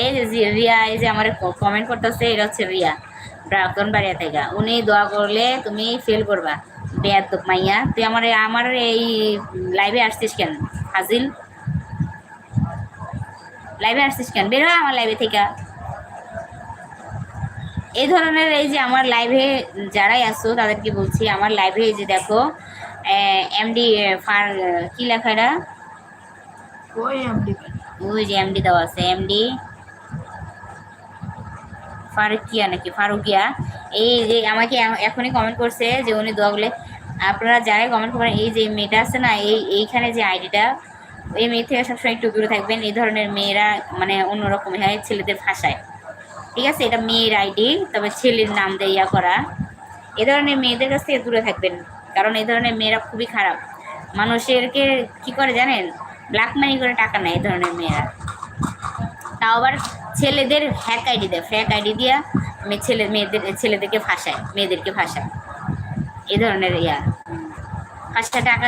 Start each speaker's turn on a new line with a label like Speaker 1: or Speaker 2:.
Speaker 1: এই যে রিয়া, এই যে আমার কমেন্ট করতেছে, এটা হচ্ছে রিয়া ব্রাহ্মণবাড়িয়া থেকে। উনি দোয়া করলে তুমি ফেল করবা। বেয়াদব মাইয়া, তুই আমার এই লাইভে আসছিস কেন? হাজিল, লাইভে আসছিস কেন? বের হ আমার লাইভে থেকে। এই ধরনের এই যে আমার লাইভে যারাই আসছো তাদেরকে বলছি, আমার লাইভে এই যে দেখো এমডি ফার কি লেখা এটা, ওই যে এমডি দেওয়া আছে, এমডি ফারুকিয়া নাকি ফারুকিয়া। এই যে আমাকে এখনই কমেন্ট করছে যে উনি দোয়া বলে। আপনারা যারাই কমেন্ট করেন, এই যে মেয়েটা আছে না, এইখানে যে আইডিটা, এই মেয়ে থেকে সবসময় একটু দূরে থাকবেন। এই ধরনের মেয়েরা মানে অন্যরকম হয়, ছেলেদের ভাষায়। ঠিক আছে, এটা মেয়ের আইডি, তবে ছেলের নাম দিয়ে ইয়া করা। এ ধরনের মেয়েদের কাছ থেকে দূরে থাকবেন, কারণ এই ধরনের মেয়েরা খুবই খারাপ। মানুষেরকে কি করে জানেন? ব্ল্যাক মানি করে টাকা নেয় এই ধরনের মেয়েরা। তাও আবার ছেলেদের হ্যাক আইডি দেয়, ফ্যাক আইডি দিয়া ছেলেদেরকে ফাঁসায়, মেয়েদেরকে ফাঁসায়। এই ধরনের ইয়া, 5টা টাকা